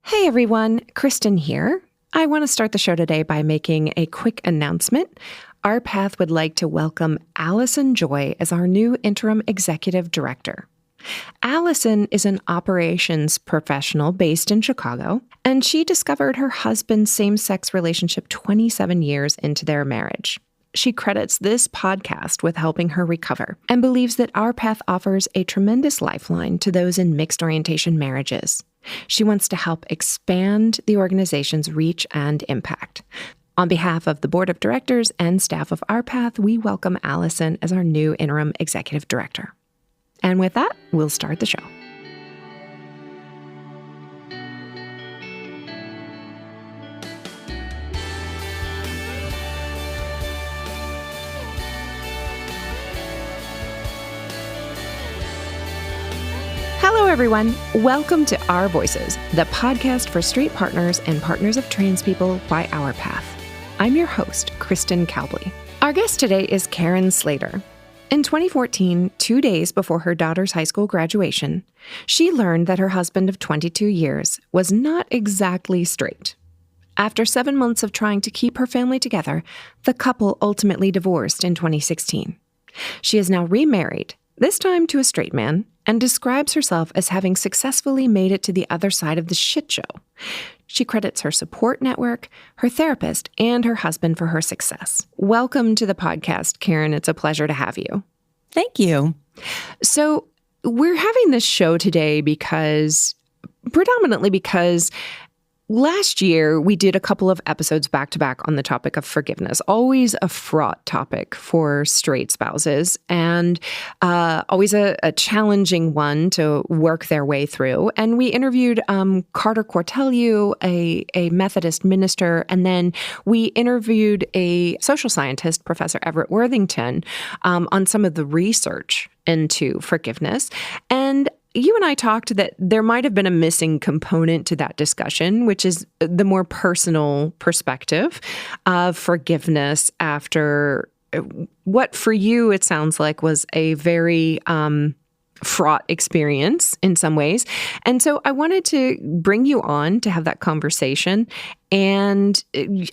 Hey everyone, Kristen here. I want to start the show today by making a quick announcement. Our Path would like to welcome Allison Joy as our new interim executive director. Allison is an operations professional based in Chicago, and she discovered her husband's same-sex relationship 27 years into their marriage. She credits this podcast with helping her recover and believes that Our Path offers a tremendous lifeline to those in mixed orientation marriages. She wants to help expand the organization's reach and impact. On behalf of the board of directors and staff of Our Path, we welcome Allison as our new interim executive director. And with that, we'll start the show. Hello, everyone. Welcome to Our Voices, the podcast for straight partners and partners of trans people by Our Path. I'm your host, Kristen Cowley. Our guest today is Karen Slater. In 2014, 2 days before her daughter's high school graduation, she learned that her husband of 22 years was not exactly straight. After 7 months of trying to keep her family together, the couple ultimately divorced in 2016. She is now remarried, this time to a straight man, and describes herself as having successfully made it to the other side of the shit show. She credits her support network, her therapist, and her husband for her success. Welcome to the podcast, Karen. It's a pleasure to have you. Thank you. So we're having this show today predominantly because last year, we did a couple of episodes back-to-back on the topic of forgiveness, always a fraught topic for straight spouses, and always a challenging one to work their way through. And we interviewed Carter Cortelyou, a Methodist minister, and then we interviewed a social scientist, Professor Everett Worthington, on some of the research into forgiveness. And you and I talked that there might have been a missing component to that discussion, which is the more personal perspective of forgiveness after what for you, it sounds like, was a very fraught experience in some ways. And so I wanted to bring you on to have that conversation. And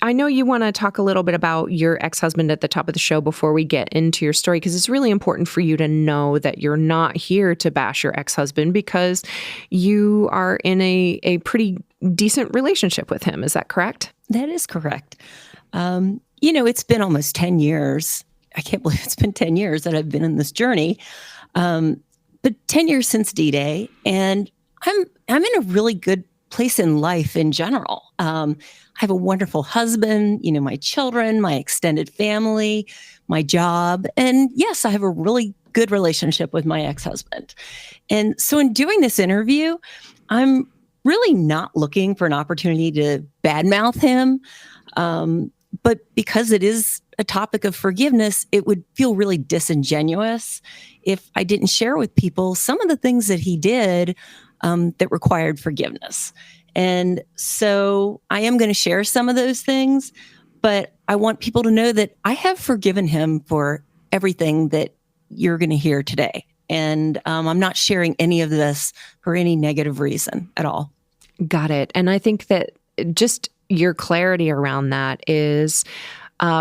I know you want to talk a little bit about your ex-husband at the top of the show before we get into your story, because it's really important for you to know that you're not here to bash your ex-husband because you are in a pretty decent relationship with him. Is that correct? That is correct. It's been almost 10 years. I can't believe it's been 10 years that I've been in this journey. But 10 years since D-Day, and I'm in a really good place in life in general. I have a wonderful husband, my children, my extended family, my job, and yes, I have a really good relationship with my ex-husband. And so in doing this interview, I'm really not looking for an opportunity to badmouth him, but because it is a topic of forgiveness, it would feel really disingenuous if I didn't share with people some of the things that he did that required forgiveness. And so I am going to share some of those things, but I want people to know that I have forgiven him for everything that you're going to hear today. And I'm not sharing any of this for any negative reason at all. Got it. And I think that just your clarity around that is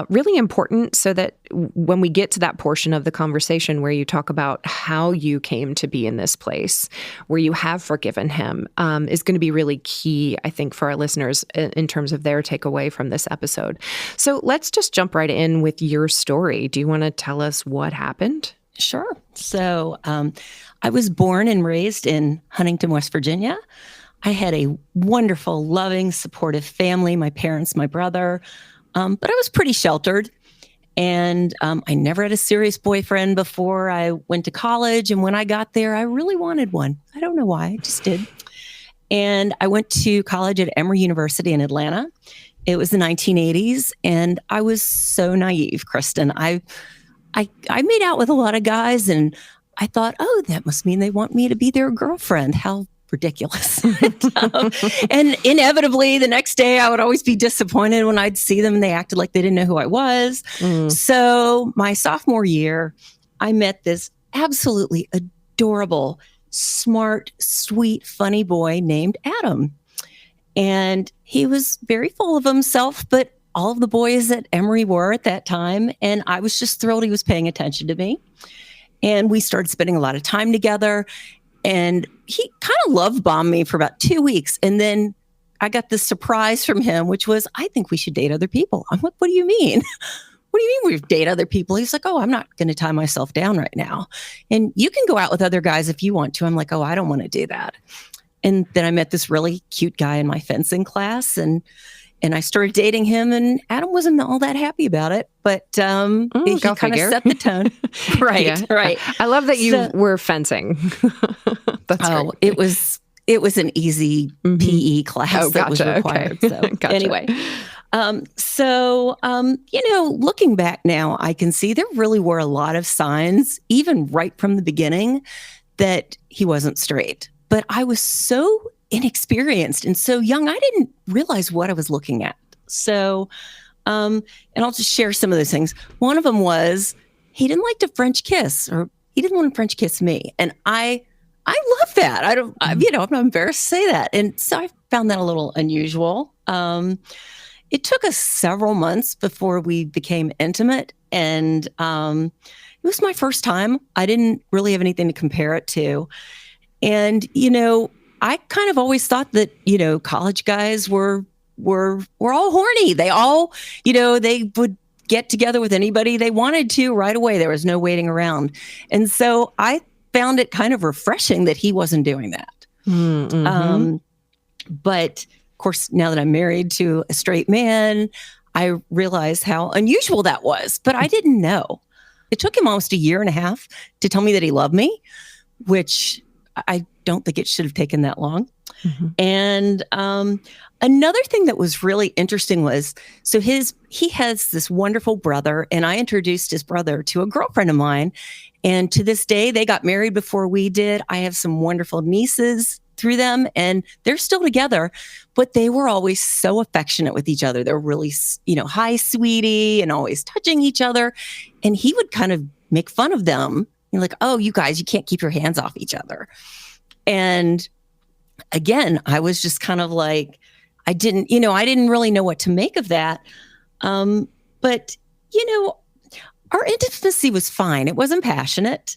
really important so that when we get to that portion of the conversation where you talk about how you came to be in this place, where you have forgiven him, is going to be really key, I think, for our listeners in terms of their takeaway from this episode. So let's just jump right in with your story. Do you want to tell us what happened? Sure. So I was born and raised in Huntington, West Virginia. I had a wonderful, loving, supportive family, my parents, my brother. But I was pretty sheltered, and I never had a serious boyfriend before I went to college. And when I got there, I really wanted one. I don't know why, I just did. And I went to college at Emory University in Atlanta. It was the 1980s, and I was so naive, Kristen. I made out with a lot of guys, and I thought, oh, that must mean they want me to be their girlfriend. How ridiculous. And inevitably, the next day, I would always be disappointed when I'd see them and they acted like they didn't know who I was. So my sophomore year, I met this absolutely adorable, smart, sweet, funny boy named Adam. And he was very full of himself, but all of the boys at Emory were at that time. And I was just thrilled he was paying attention to me. And we started spending a lot of time together. And he kind of love bombed me for about 2 weeks. And then I got this surprise from him, which was, I think we should date other people. I'm like, what do you mean? What do you mean we date other people? He's like, oh, I'm not going to tie myself down right now. And you can go out with other guys if you want to. I'm like, oh, I don't want to do that. And then I met this really cute guy in my fencing class, and I started dating him, and Adam wasn't all that happy about it, but he kind of set the tone. Right, right. I love that you were fencing. That's great. It was an easy PE class that was required. Okay. So anyway, looking back now, I can see there really were a lot of signs, even right from the beginning, that he wasn't straight. But I was so inexperienced and so young, I didn't realize what I was looking at. So, and I'll just share some of those things. One of them was he didn't like to French kiss, or he didn't want to French kiss me. And I love that. I'm not embarrassed to say that. And so I found that a little unusual. It took us several months before we became intimate. And it was my first time. I didn't really have anything to compare it to. And, I kind of always thought that, college guys were all horny. They all, they would get together with anybody they wanted to right away. There was no waiting around. And so I found it kind of refreshing that he wasn't doing that. Mm-hmm. But of course, now that I'm married to a straight man, I realize how unusual that was, but I didn't know. It took him almost 1.5 years to tell me that he loved me, which I don't think it should have taken that long. Mm-hmm. And another thing that was really interesting was, so he has this wonderful brother, and I introduced his brother to a girlfriend of mine. And to this day, they got married before we did. I have some wonderful nieces through them, and they're still together, but they were always so affectionate with each other. They're really, hi, sweetie, and always touching each other. And he would kind of make fun of them. Like, oh, you guys, you can't keep your hands off each other. And again, I was just kind of like, I didn't really know what to make of that. But, our intimacy was fine. It wasn't passionate.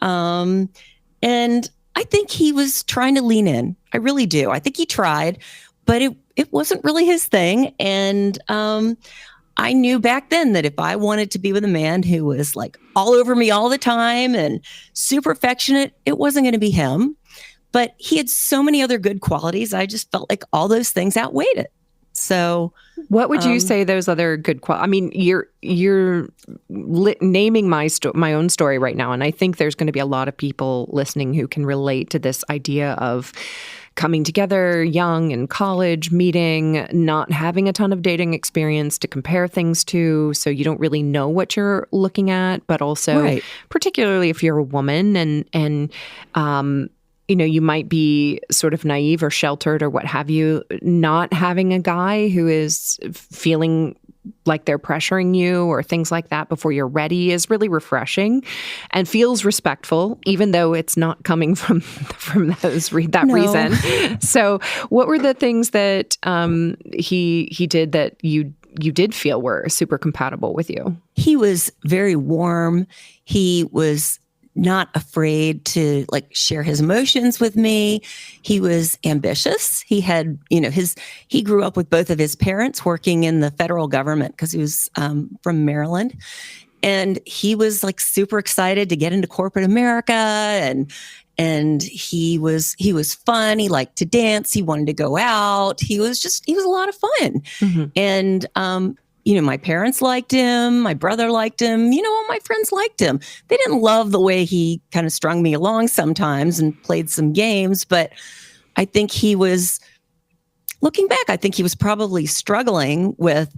And I think he was trying to lean in. I really do. I think he tried, but it wasn't really his thing. And I knew back then that if I wanted to be with a man who was like all over me all the time and super affectionate, it wasn't going to be him. But he had so many other good qualities. I just felt like all those things outweighed it. So, what would you say those other good qualities? I mean, you're naming my own story right now, and I think there's going to be a lot of people listening who can relate to this idea of coming together young in college, meeting, not having a ton of dating experience to compare things to, so you don't really know what you're looking at, but also particularly if you're a woman and you might be sort of naive or sheltered or what have you, not having a guy who is feeling like they're pressuring you or things like that before you're ready is really refreshing and feels respectful, even though it's not coming from that reason. So what were the things that he did that you did feel were super compatible with you? He was very warm. He was not afraid to share his emotions with me. He was ambitious. He had, he grew up with both of his parents working in the federal government because he was from Maryland. And he was super excited to get into corporate America, and he was fun. He liked to dance. He wanted to go out. He was a lot of fun. Mm-hmm. And, my parents liked him. My brother liked him. All my friends liked him. They didn't love the way he kind of strung me along sometimes and played some games. But I think looking back, I think he was probably struggling with,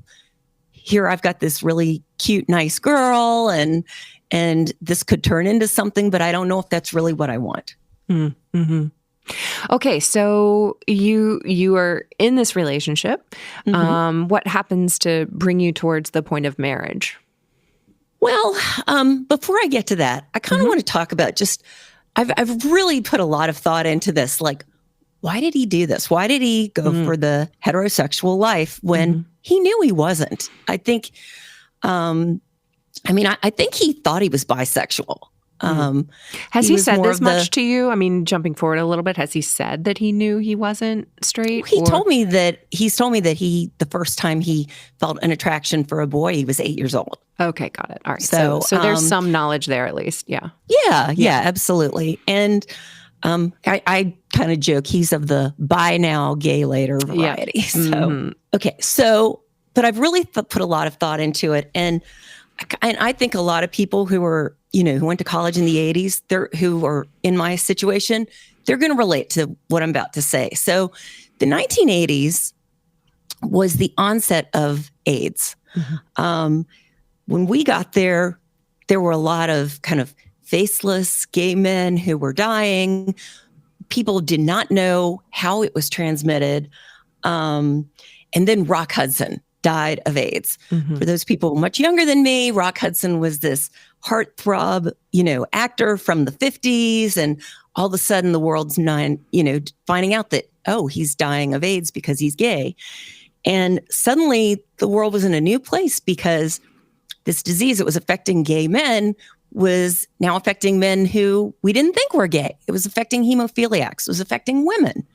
here I've got this really cute, nice girl, and this could turn into something, but I don't know if that's really what I want. Mm-hmm. Okay, so you are in this relationship. Mm-hmm. What happens to bring you towards the point of marriage? Well, before I get to that, I kind of want to talk about I've really put a lot of thought into this. why did he do this? Why did he go for the heterosexual life when he knew he wasn't? I think, I think he thought he was bisexual. Has he said this much to you? I mean, jumping forward a little bit, has he said that he knew he wasn't straight? He's told me that the first time he felt an attraction for a boy, he was 8 years old. Okay, got it. All right. So there's some knowledge there at least. Yeah. Yeah, absolutely. And I kind of joke he's of the buy now, gay later variety. So, okay. So, but I've really put a lot of thought into it. And I think a lot of people who are, who went to college in the 80s, who are in my situation, they're going to relate to what I'm about to say. So the 1980s was the onset of AIDS. When we got there, there were a lot of kind of faceless gay men who were dying. People did not know how it was transmitted. And then Rock Hudson died of AIDS. For those people much younger than me, Rock Hudson was this heartthrob, actor from the 50s. And all of a sudden the world's finding out that, oh, he's dying of AIDS because he's gay. And suddenly the world was in a new place because this disease that was affecting gay men was now affecting men who we didn't think were gay. It was affecting hemophiliacs. It was affecting women.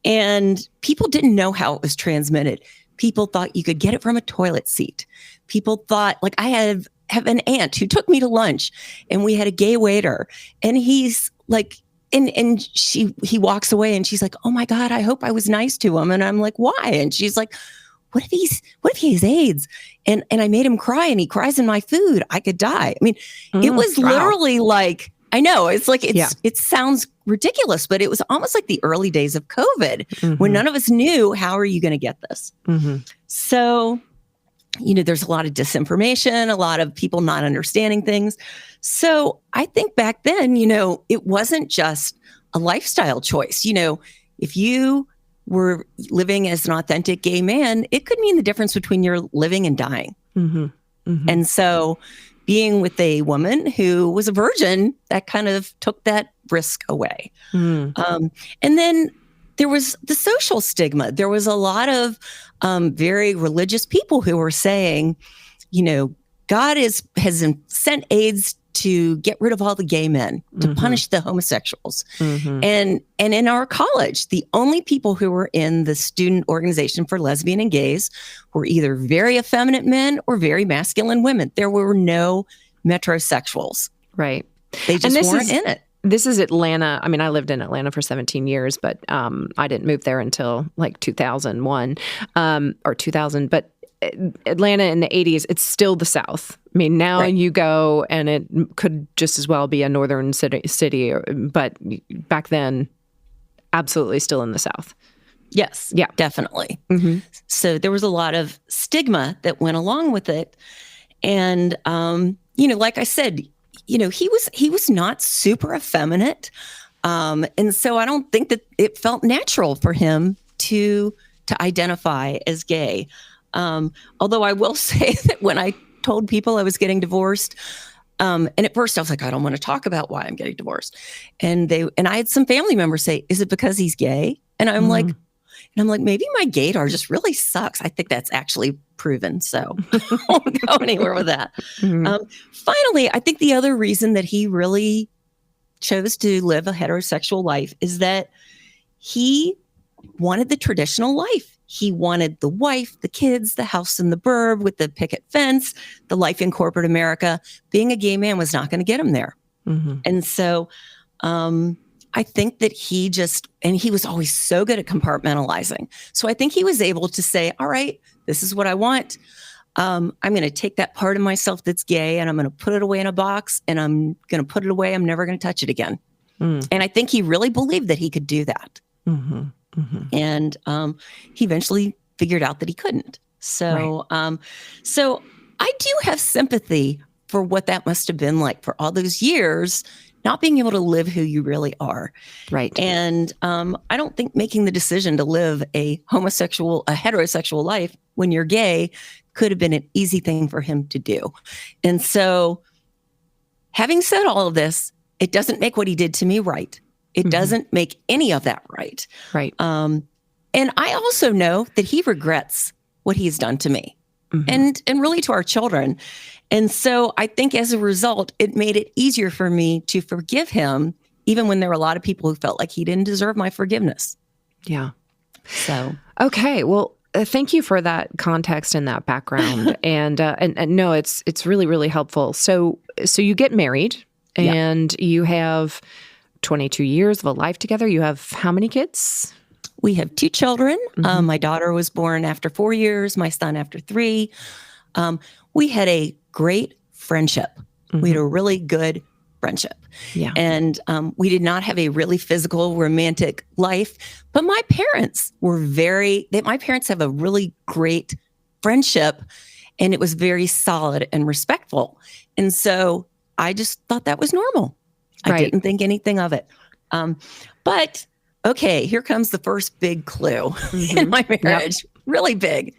And people didn't know how it was transmitted. People thought you could get it from a toilet seat. People thought, like, I have an aunt who took me to lunch and we had a gay waiter and he's like, and he walks away and she's like, oh my God, I hope I was nice to him. And I'm like, why? And she's like, what if he has AIDS? And I made him cry and he cries in my food. I could die. I mean, it was literally like, I know it's like, it sounds ridiculous, but it was almost like the early days of COVID when none of us knew, how are you going to get this? So, there's a lot of disinformation, a lot of people not understanding things. So I think back then, it wasn't just a lifestyle choice. If you were living as an authentic gay man, it could mean the difference between your living and dying. And so being with a woman who was a virgin, that kind of took that risk away. And then there was the social stigma. There was a lot of very religious people who were saying, God has sent AIDS to get rid of all the gay men, to punish the homosexuals. And in our college, the only people who were in the student organization for lesbian and gays were either very effeminate men or very masculine women. There were no metrosexuals. Right. They just weren't in it. This is Atlanta. I mean, I lived in Atlanta for 17 years, but I didn't move there until like 2001 or 2000. But Atlanta in the 80s, it's still the South. I mean, now you go and it could just as well be a northern city, but back then, absolutely still in the South. Yes, yeah, definitely. So there was a lot of stigma that went along with it. And, like I said, he was not super effeminate. And so I don't think that it felt natural for him to identify as gay. Although I will say that when I told people I was getting divorced, and at first I was like, I don't want to talk about why I'm getting divorced. And I had some family members say, is it because he's gay? And I'm like, maybe my gaydar just really sucks. I think that's actually proven. So I won't go anywhere with that. Finally, I think the other reason that he really chose to live a heterosexual life is that he wanted the traditional life. He wanted the wife, the kids, the house in the burb with the picket fence, the life in corporate America. Being a gay man was not going to get him there. And so I think that he was always so good at compartmentalizing. So I think he was able to say, all right, this is what I want. I'm going to take that part of myself that's gay and I'm going to put it away in a box and I'm going to put it away. I'm never going to touch it again. And I think he really believed that he could do that. And he eventually figured out that he couldn't. So, so I do have sympathy for what that must have been like for all those years, not being able to live who you really are. Right. And I don't think making the decision to live a heterosexual life when you're gay could have been an easy thing for him to do. And so having said all of this, it doesn't make what he did to me right. It doesn't make any of that right. Right. And I also know that he regrets what he's done to me and really to our children. And so I think as a result, it made it easier for me to forgive him, even when there were a lot of people who felt like he didn't deserve my forgiveness. Yeah. So, okay. Well, thank you for that context and that background. and no, it's really, really helpful. So you get married and you have 22 years of a life together. You have how many kids? We have 2 children. My daughter was born after 4 years, my son after 3. We had a great friendship. We had a really good friendship. Yeah. And we did not have a really physical, romantic life. But my parents were my parents have a really great friendship, and it was very solid and respectful. And so I just thought that was normal. I didn't think anything of it. But okay, here comes the first big clue in my marriage. Yep. Really big.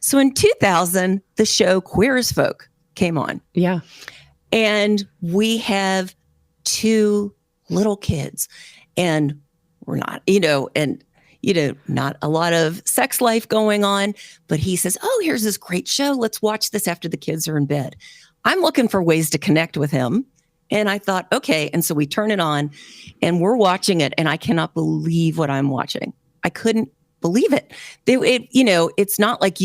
So in 2000, the show Queer as Folk came on. Yeah. And we have 2 little kids. And we're not, not a lot of sex life going on. But he says, oh, here's this great show. Let's watch this after the kids are in bed. I'm looking for ways to connect with him. And I thought, okay. And so we turn it on and we're watching it. And I cannot believe what I'm watching. I couldn't believe it. It's not like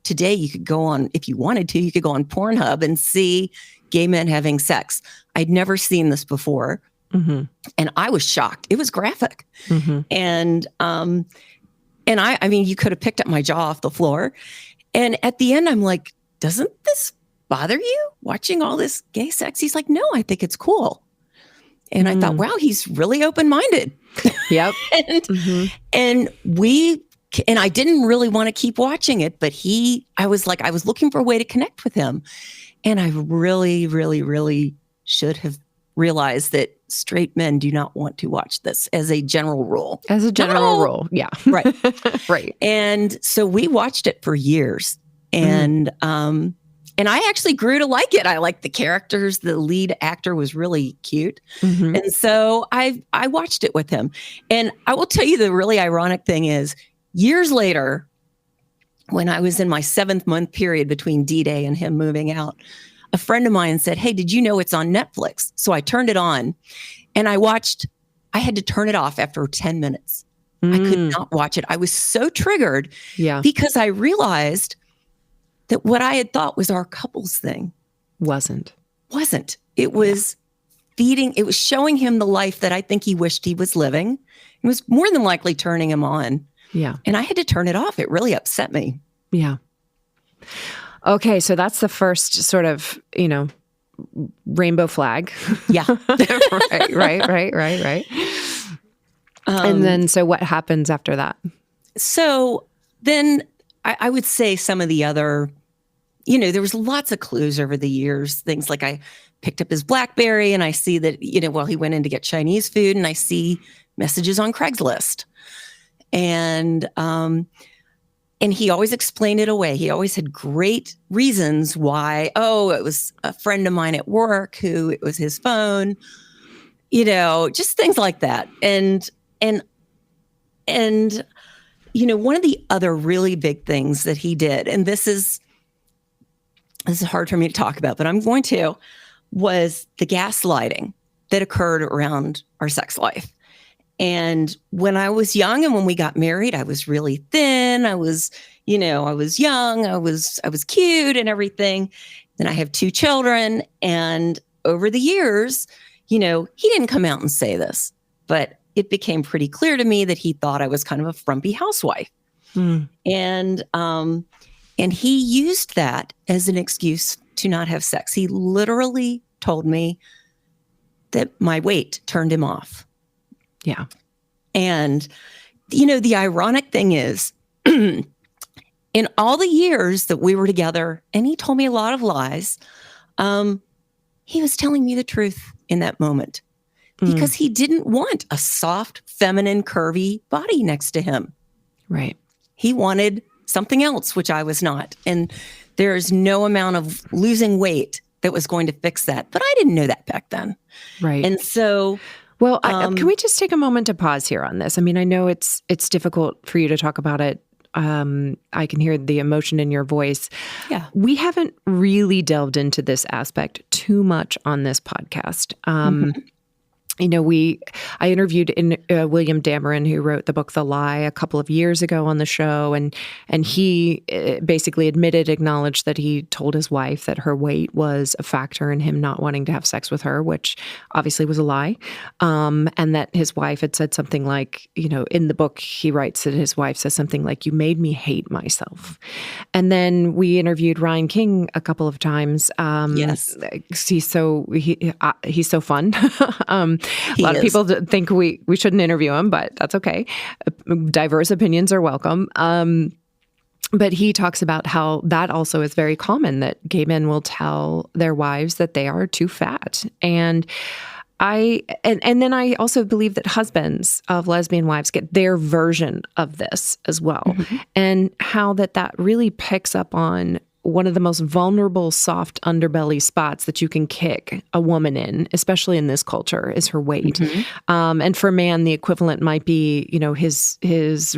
today you could go on, if you wanted to, you could go on Pornhub and see gay men having sex. I'd never seen this before. And I was shocked. It was graphic. And I mean, you could have picked up my jaw off the floor. And at the end, I'm like, doesn't this bother you watching all this gay sex? He's like, no, I think it's cool. And I thought, wow, he's really open-minded. Yep. and I didn't really want to keep watching it, but I was looking for a way to connect with him. And I really, really, really should have realized that straight men do not want to watch this as a general rule. As a general rule. Yeah. Right. Right. And so we watched it for years. And I actually grew to like it. I liked the characters. The lead actor was really cute. And so I watched it with him. And I will tell you the really ironic thing is, years later, when I was in my 7th month period between D-Day and him moving out, a friend of mine said, hey, did you know it's on Netflix? So I turned it on and I had to turn it off after 10 minutes. I could not watch it. I was so triggered because I realized that what I had thought was our couples thing wasn't. It was it was showing him the life that I think he wished he was living. It was more than likely turning him on. Yeah. And I had to turn it off. It really upset me. Yeah. Okay. So that's the first sort of, rainbow flag. Yeah. Right. And then, so what happens after that? So then I would say some of the other, there was lots of clues over the years. Things like I picked up his BlackBerry and I see that, he went in to get Chinese food and I see messages on Craigslist. And he always explained it away. He always had great reasons why, it was a friend of mine at work who it was his phone, just things like that. And one of the other really big things that he did, and this is hard for me to talk about, but I'm going to, was the gaslighting that occurred around our sex life. And when I was young and when we got married, I was really thin. I was young, I was cute and everything. Then I have 2 children. And over the years, he didn't come out and say this, but it became pretty clear to me that he thought I was kind of a frumpy housewife. And he used that as an excuse to not have sex. He literally told me that my weight turned him off. Yeah. And, the ironic thing is, in all the years that we were together, and he told me a lot of lies, he was telling me the truth in that moment because he didn't want a soft, feminine, curvy body next to him. Right. He wanted something else, which I was not. And there's no amount of losing weight that was going to fix that. But I didn't know that back then. Right. And so... Well, can we just take a moment to pause here on this? I mean, I know it's difficult for you to talk about it. I can hear the emotion in your voice. Yeah. We haven't really delved into this aspect too much on this podcast. You know, I interviewed William Dameron, who wrote the book The Lie, a couple of years ago on the show, and he basically acknowledged that he told his wife that her weight was a factor in him not wanting to have sex with her, which obviously was a lie, and that his wife had said something like, you know, in the book he writes that his wife says something like, "You made me hate myself." And then we interviewed Ryan King a couple of times. Yes, he's so fun. A lot of people think we shouldn't interview him, but that's okay. Diverse opinions are welcome. But he talks about how that also is very common, that gay men will tell their wives that they are too fat. And then I also believe that husbands of lesbian wives get their version of this as well. And how that really picks up on one of the most vulnerable soft underbelly spots that you can kick a woman in, especially in this culture, is her weight. And for a man, the equivalent might be, you know, his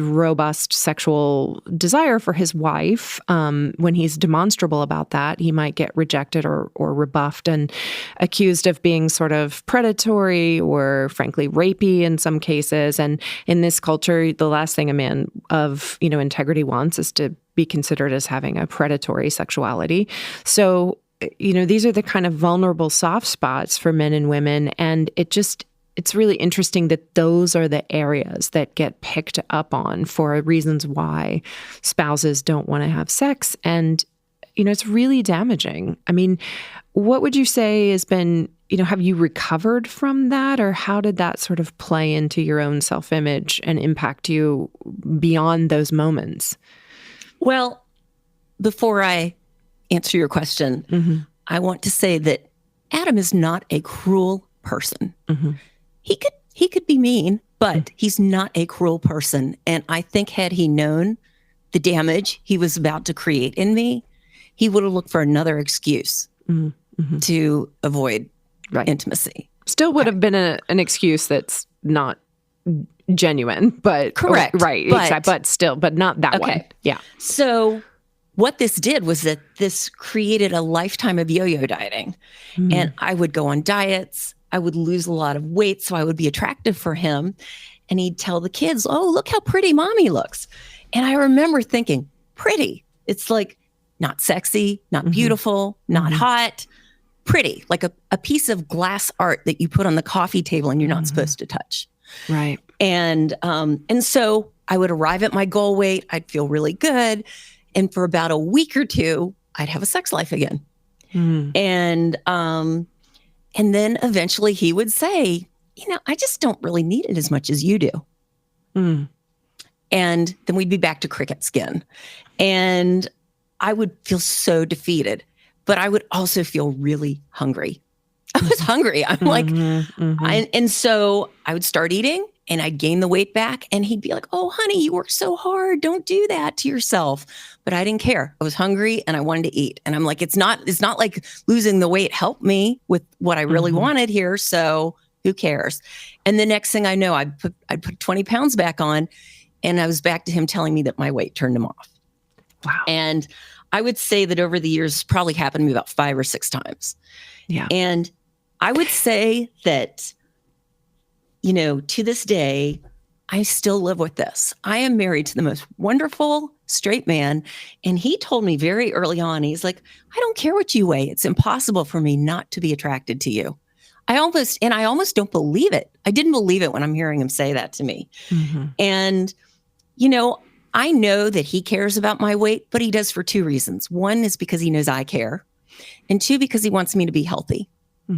robust sexual desire for his wife. When he's demonstrable about that, he might get rejected or rebuffed and accused of being sort of predatory or frankly rapey in some cases. And in this culture, the last thing a man of, you know, integrity wants is to be considered as having a predatory sexuality. So, you know, these are the kind of vulnerable soft spots for men and women. And it's really interesting that those are the areas that get picked up on for reasons why spouses don't want to have sex. And, you know, it's really damaging. I mean, what would you say has been, you know, have you recovered from that, or how did that sort of play into your own self-image and impact you beyond those moments? Well, before I answer your question, I want to say that Adam is not a cruel person. He could be mean, but he's not a cruel person. And I think had he known the damage he was about to create in me, he would have looked for another excuse to avoid intimacy. Still would have been an excuse that's not genuine, but correct, right? But not that one. Yeah. So what this did was that this created a lifetime of yo-yo dieting, and I would go on diets. I would lose a lot of weight, so I would be attractive for him, and he'd tell the kids, "Oh, look how pretty mommy looks." And I remember thinking, "Pretty? It's like not sexy, not beautiful, not hot." Pretty, like a piece of glass art that you put on the coffee table and you're not supposed to touch. Right. And so I would arrive at my goal weight. I'd feel really good. And for about a week or two, I'd have a sex life again. And then eventually he would say, "You know, I just don't really need it as much as you do." And then we'd be back to cricket skin. And I would feel so defeated. But I would also feel really hungry. I was hungry. I'm like, and so I would start eating and I'd gain the weight back. And he'd be like, "Oh, honey, you work so hard. Don't do that to yourself." But I didn't care. I was hungry and I wanted to eat. And I'm like, it's not like losing the weight helped me with what I really wanted here. So who cares? And the next thing I know, I'd put 20 pounds back on, and I was back to him telling me that my weight turned him off. Wow. And I would say that over the years, probably happened to me about 5 or 6 times. Yeah. And I would say that, you know, to this day, I still live with this. I am married to the most wonderful straight man. And he told me very early on, he's like, "I don't care what you weigh. It's impossible for me not to be attracted to you." I almost don't believe it. I didn't believe it when I'm hearing him say that to me. And, you know, I know that he cares about my weight, but he does for 2 reasons. One is because he knows I care. And 2, because he wants me to be healthy.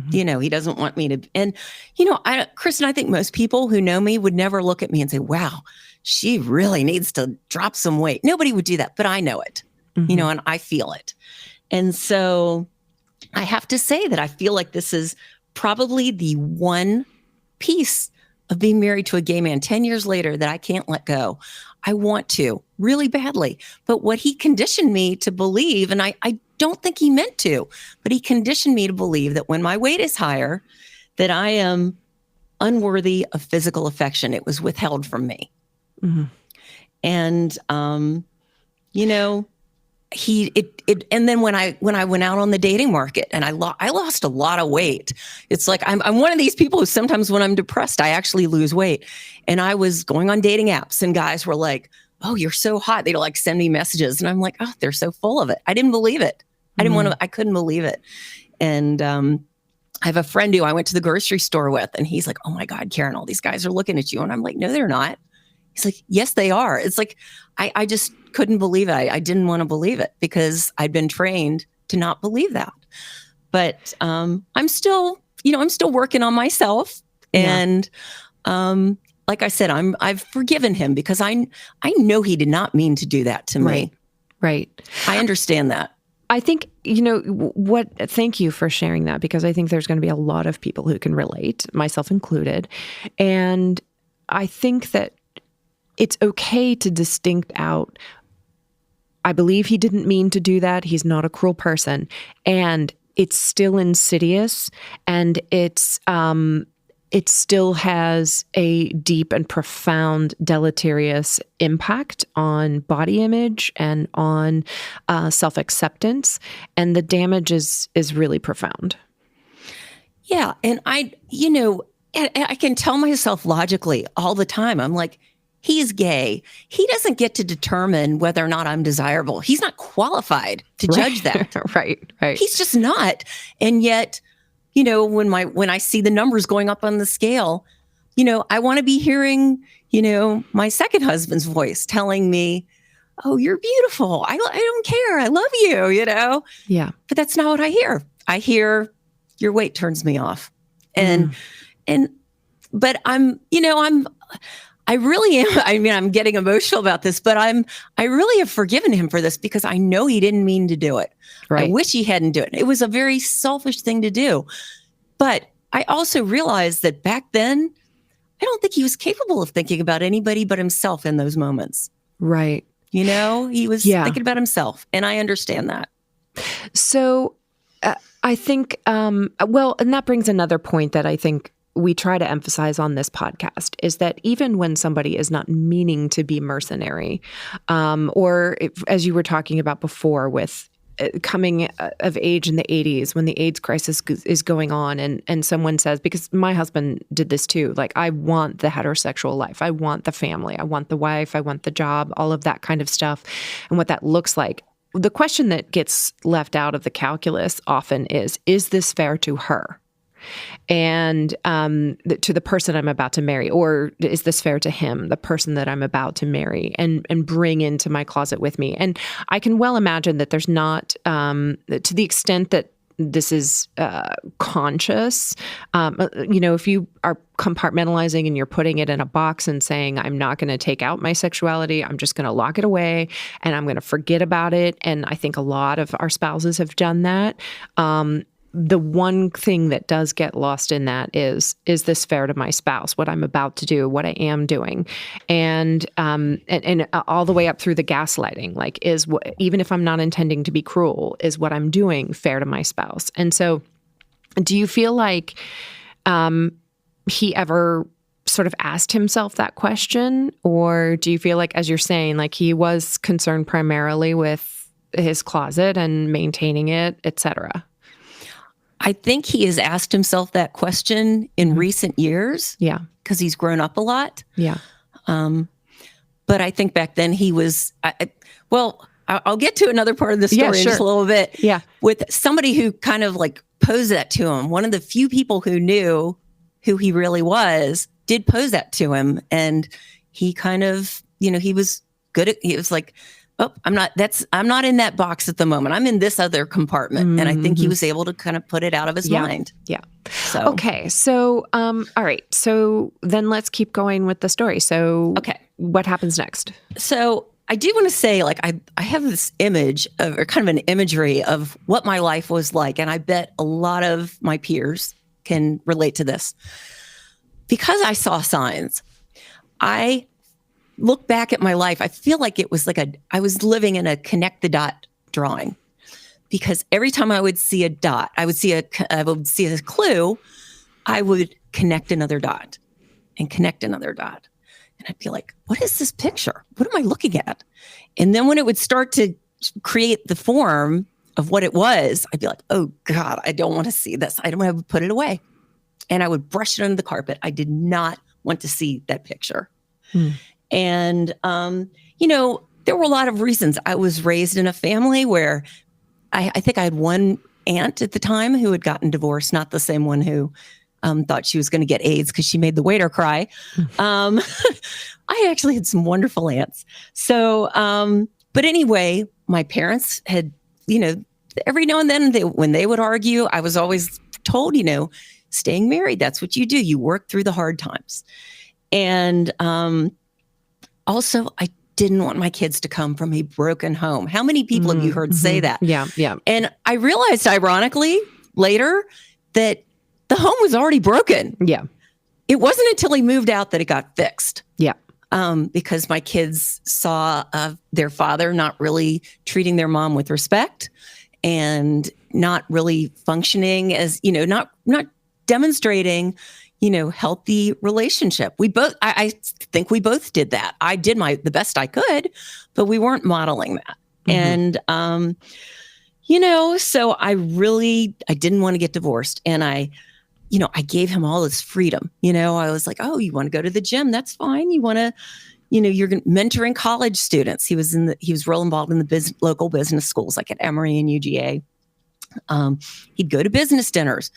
You know, he doesn't want me to. And, you know, Kristen, I think most people who know me would never look at me and say, "Wow, she really needs to drop some weight." Nobody would do that, but I know it, you know, and I feel it. And so I have to say that I feel like this is probably the one piece of being married to a gay man 10 years later that I can't let go. I want to really badly. But what he conditioned me to believe, and I don't think he meant to, but he conditioned me to believe that when my weight is higher, that I am unworthy of physical affection. It was withheld from me. Mm-hmm. And, and then when I went out on the dating market and I lost a lot of weight. It's like, I'm one of these people who sometimes when I'm depressed, I actually lose weight. And I was going on dating apps and guys were like, "Oh, you're so hot." They'd like send me messages. And I'm like, "Oh, they're so full of it." I didn't believe it. I couldn't believe it. And, I have a friend who I went to the grocery store with, and he's like, "Oh my God, Karen, all these guys are looking at you." And I'm like, "No, they're not." He's like, "Yes, they are." It's like, I just couldn't believe it. I didn't want to believe it because I'd been trained to not believe that. But I'm still working on myself. And like I said, I've forgiven him because I know he did not mean to do that to me. Right. I understand that. I think, thank you for sharing that, because I think there's going to be a lot of people who can relate, myself included. And I think that it's okay to distinct out, I believe he didn't mean to do that. He's not a cruel person. And it's still insidious, and it still has a deep and profound deleterious impact on body image and on self-acceptance. And the damage is really profound. Yeah. And I can tell myself logically all the time, I'm like, he's gay. He doesn't get to determine whether or not I'm desirable. He's not qualified to judge that. Right. He's just not. And yet, when I see the numbers going up on the scale, I want to be hearing, my second husband's voice telling me, "Oh, you're beautiful. I don't care. I love you," Yeah. But that's not what I hear. I hear your weight turns me off. But I really am. I mean, I'm getting emotional about this, but I really have forgiven him for this because I know he didn't mean to do it. Right. I wish he hadn't done it. It was a very selfish thing to do. But I also realized that back then, I don't think he was capable of thinking about anybody but himself in those moments. Right. He was thinking about himself. And I understand that. So I think, and that brings another point that I think we try to emphasize on this podcast, is that even when somebody is not meaning to be mercenary, or as you were talking about before with coming of age in the 80s when the AIDS crisis is going on, and someone says, because my husband did this too, like, I want the heterosexual life, I want the family, I want the wife, I want the job, all of that kind of stuff, and what that looks like. The question that gets left out of the calculus often is this fair to her? And to the person I'm about to marry, or is this fair to him, the person that I'm about to marry and bring into my closet with me? And I can well imagine that there's not, to the extent that this is conscious, if you are compartmentalizing and you're putting it in a box and saying, I'm not going to take out my sexuality, I'm just going to lock it away and I'm going to forget about it. And I think a lot of our spouses have done that. The one thing that does get lost in that is this fair to my spouse, what I'm about to do, what I am doing? And all the way up through the gaslighting, like, even if I'm not intending to be cruel, is what I'm doing fair to my spouse? And so do you feel like he ever sort of asked himself that question? Or do you feel like, as you're saying, like, he was concerned primarily with his closet and maintaining it, et cetera? I think he has asked himself that question in recent years. Yeah. Because he's grown up a lot. Yeah. But I think back then he was, I'll get to another part of the story in just a little bit. Yeah. With somebody who kind of like posed that to him. One of the few people who knew who he really was did pose that to him. And he kind of, he was good at, he was like, "Oh, I'm not in that box at the moment. I'm in this other compartment." Mm-hmm. And I think he was able to kind of put it out of his mind. Yeah. So, okay. So, all right. So then let's keep going with the story. So, okay, what happens next? So I do want to say, like, I have this image of, or kind of an imagery of what my life was like. And I bet a lot of my peers can relate to this. Because I saw signs, I look back at my life, I feel like it was like I was living in a connect the dot drawing, because every time I would see a dot, I would see a clue, I would connect another dot and connect another dot. And I'd be like, what is this picture? What am I looking at? And then when it would start to create the form of what it was, I'd be like, oh God, I don't want to see this. I don't want to put it away. And I would brush it under the carpet. I did not want to see that picture. And, there were a lot of reasons. I was raised in a family where I think I had one aunt at the time who had gotten divorced, not the same one who thought she was going to get AIDS because she made the waiter cry. I actually had some wonderful aunts. So, but anyway, my parents had, every now and then when they would argue, I was always told, staying married, that's what you do. You work through the hard times. And also, I didn't want my kids to come from a broken home. How many people have you heard say that? Yeah. And I realized, ironically, later that the home was already broken. Yeah. It wasn't until he moved out that it got fixed. Yeah. Because my kids saw their father not really treating their mom with respect and not really functioning as, not demonstrating, healthy relationship. I think we both did that. I did the best I could, but we weren't modeling that. And, so I didn't want to get divorced. And I gave him all this freedom. I was like, oh, you want to go to the gym? That's fine. You want to, you're mentoring college students. He was real involved in the local business schools, like at Emory and UGA. He'd go to business dinners.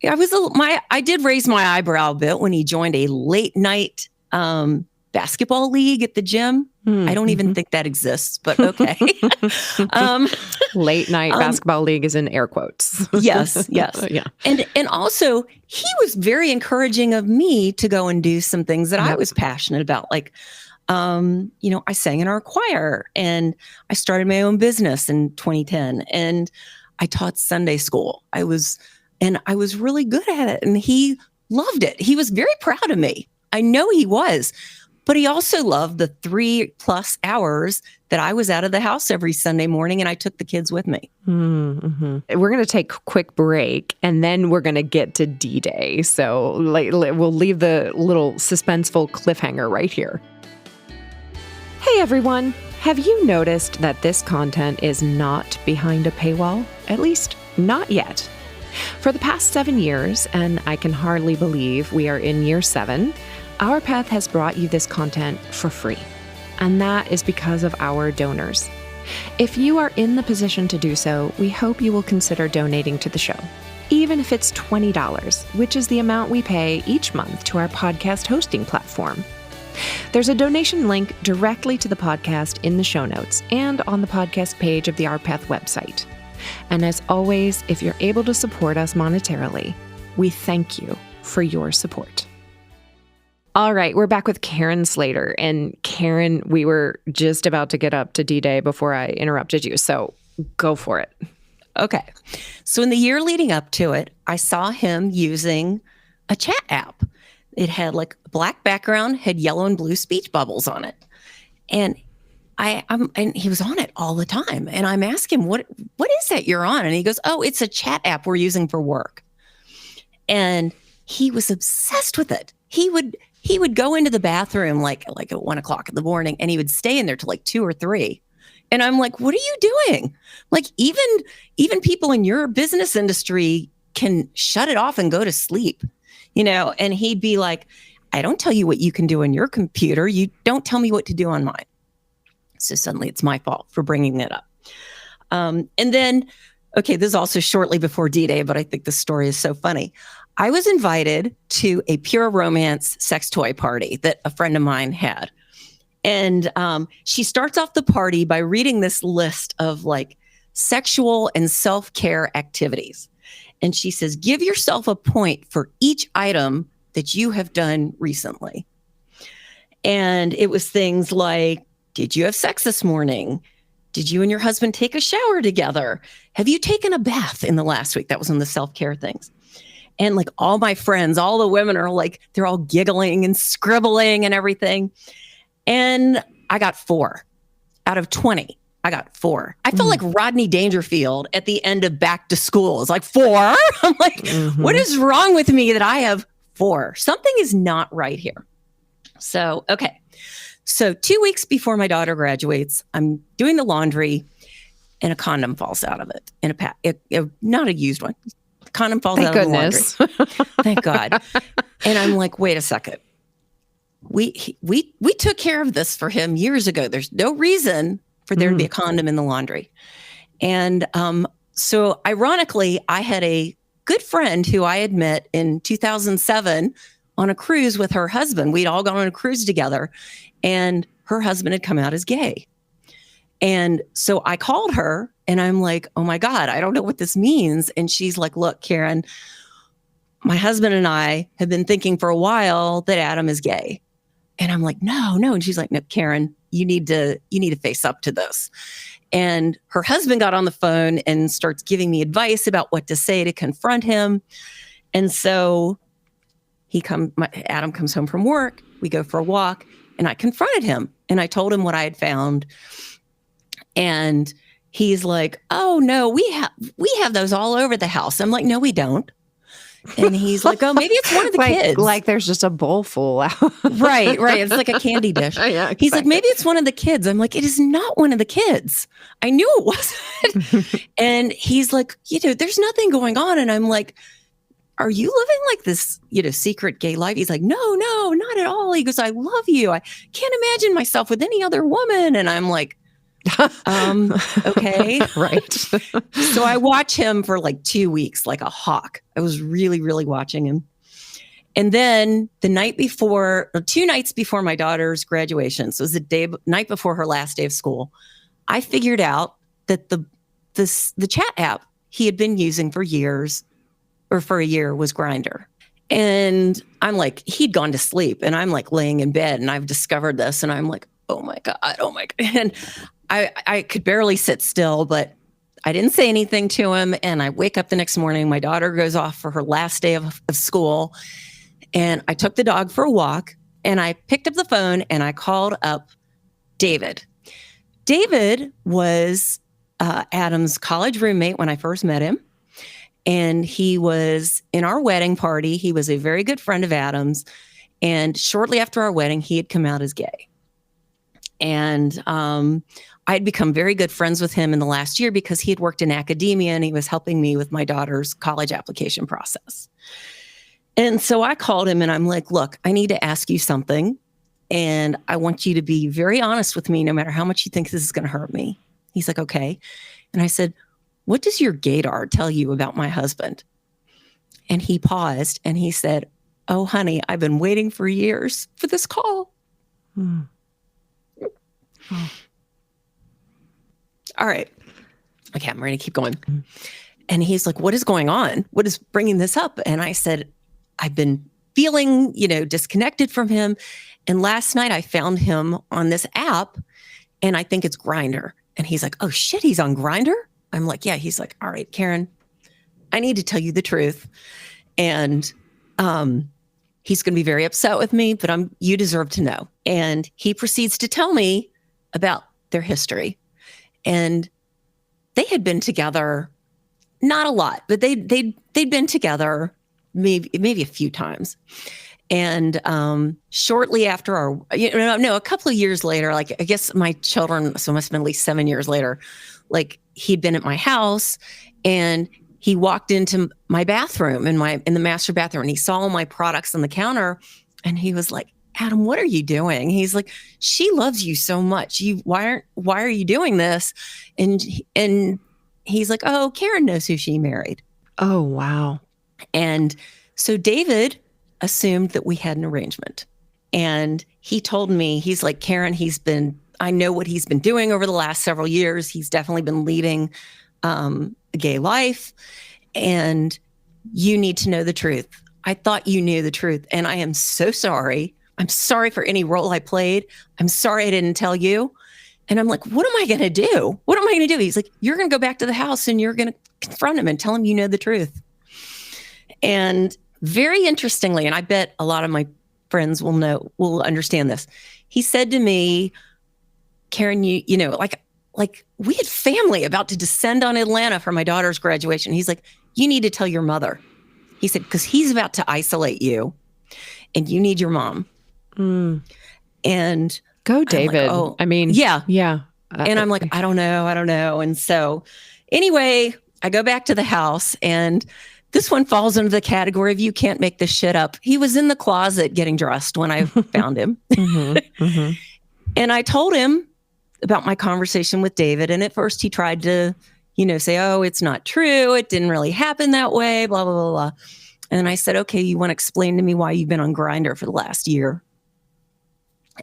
I did raise my eyebrow a bit when he joined a late night basketball league at the gym. I don't even think that exists, but okay. Late night basketball league is in air quotes. Yes. Yeah. And also he was very encouraging of me to go and do some things that I was passionate about. Like, I sang in our choir and I started my own business in 2010 and I taught Sunday school. I was really good at it and he loved it. He was very proud of me. I know he was. But he also loved the 3+ hours that I was out of the house every Sunday morning and I took the kids with me. We're going to take a quick break and then we're going to get to D-Day. So we'll leave the little suspenseful cliffhanger right here. Hey, everyone. Have you noticed that this content is not behind a paywall? At least not yet. For the past 7 years, and I can hardly believe we are in year 7, Our Path has brought you this content for free, and that is because of our donors. If you are in the position to do so, we hope you will consider donating to the show, even if it's $20, which is the amount we pay each month to our podcast hosting platform. There's a donation link directly to the podcast in the show notes and on the podcast page of the Our Path website. And as always, if you're able to support us monetarily, we thank you for your support. All right, we're back with Karen Slater. And Karen, we were just about to get up to D-Day before I interrupted you, so go for it. Okay. So in the year leading up to it, I saw him using a chat app. It had like a black background, had yellow and blue speech bubbles on it. And and he was on it all the time. And I'm asking him, what is that you're on? And he goes, oh, it's a chat app we're using for work. And he was obsessed with it. He would go into the bathroom like at 1:00 in the morning and he would stay in there till like 2 or 3. And I'm like, what are you doing? Like even people in your business industry can shut it off and go to sleep, and he'd be like, I don't tell you what you can do on your computer. You don't tell me what to do on mine. So suddenly it's my fault for bringing it up. And then, okay, this is also shortly before D-Day, but I think the story is so funny. I was invited to a pure romance sex toy party that a friend of mine had. And she starts off the party by reading this list of like sexual and self-care activities. And she says, give yourself a point for each item that you have done recently. And it was things like, did you have sex this morning? Did you and your husband take a shower together? Have you taken a bath in the last week? That was on the self-care things. And like all my friends, all the women are like, they're all giggling and scribbling and everything. And I got 4 out of 20. I got 4. I felt like Rodney Dangerfield at the end of Back to School. It's like 4. I'm like, what is wrong with me that I have 4? Something is not right here. So, okay. So 2 weeks before my daughter graduates, I'm doing the laundry and a condom falls out of it in a pack. Not a used one. The condom falls out of the laundry. Thank God. And I'm like, wait a second. We took care of this for him years ago. There's no reason for there to be a condom in the laundry. And so ironically, I had a good friend who I had met in 2007 on a cruise with her husband. We'd all gone on a cruise together, and her husband had come out as gay. And so I called her and I'm like, oh my God, I don't know what this means. And she's like, look, Karen, my husband and I have been thinking for a while that Adam is gay. And I'm like, no. And she's like, no, Karen, you need to face up to this. And her husband got on the phone and starts giving me advice about what to say to confront him. And so Adam comes home from work. We go for a walk and I confronted him and I told him what I had found. And he's like, oh no, we have those all over the house. I'm like, no, we don't. And he's like, oh, maybe it's one of the kids. Like there's just a bowl full out. Right. It's like a candy dish. Yeah, exactly. He's like, maybe it's one of the kids. I'm like, it is not one of the kids. I knew it wasn't. And he's like, there's nothing going on. And I'm like, are you living like this, secret gay life? He's like, no, not at all. He goes, I love you. I can't imagine myself with any other woman. And I'm like, okay. Right. So I watch him for like 2 weeks, like a hawk. I was really, really watching him. And then the night before, or 2 nights before my daughter's graduation, so it was the night before her last day of school, I figured out that the chat app he had been using for years, or for a year, was Grindr. And I'm like, he'd gone to sleep and I'm like laying in bed and I've discovered this and I'm like, oh my God. And I could barely sit still, but I didn't say anything to him. And I wake up the next morning, my daughter goes off for her last day of school. And I took the dog for a walk and I picked up the phone and I called up David. David was Adam's college roommate when I first met him. And he was in our wedding party. He was a very good friend of Adam's. And shortly after our wedding, he had come out as gay. And I had become very good friends with him in the last year because he had worked in academia and he was helping me with my daughter's college application process. And so I called him and I'm like, look, I need to ask you something. And I want you to be very honest with me, no matter how much you think this is going to hurt me. He's like, okay. And I said, what does your gaydar tell you about my husband? And he paused and he said, oh, honey, I've been waiting for years for this call. Oh. All right. Okay, I'm ready to keep going. And he's like, what is going on? What is bringing this up? And I said, I've been feeling, disconnected from him. And last night I found him on this app and I think it's Grindr. And he's like, oh shit, he's on Grindr? I'm like, yeah. He's like, all right, Karen, I need to tell you the truth. And he's going to be very upset with me, but you deserve to know. And he proceeds to tell me about their history. And they had been together, not a lot, but they'd been together maybe a few times. And shortly after a couple of years later, like I guess my children, so it must have been at least 7 years later, like he'd been at my house and he walked into my bathroom in the master bathroom and he saw all my products on the counter and he was like, Adam, what are you doing? He's like, she loves you so much. Why are you doing this? And he's like, oh, Karen knows who she married. Oh, wow. And so David assumed that we had an arrangement. And he told me, he's like, Karen, I know what he's been doing over the last several years. He's definitely been leading a gay life. And you need to know the truth. I thought you knew the truth. And I am so sorry. I'm sorry for any role I played. I'm sorry I didn't tell you. And I'm like, what am I going to do? What am I going to do? He's like, you're going to go back to the house and you're going to confront him and tell him you know the truth. And very interestingly, and I bet a lot of my friends will understand this. He said to me, Karen, you know, like like we had family about to descend on Atlanta for my daughter's graduation. He's like, you need to tell your mother. He said, because he's about to isolate you and you need your mom. And go, David. Like, oh, I mean, yeah. And I'm like, I don't know. And so anyway, I go back to the house, and this one falls into the category of you can't make this shit up. He was in the closet getting dressed when I found him. And I told him about my conversation with David. And at first he tried to, say, oh, it's not true. It didn't really happen that way, blah, blah, blah, blah. And I said, okay, you want to explain to me why you've been on Grindr for the last year?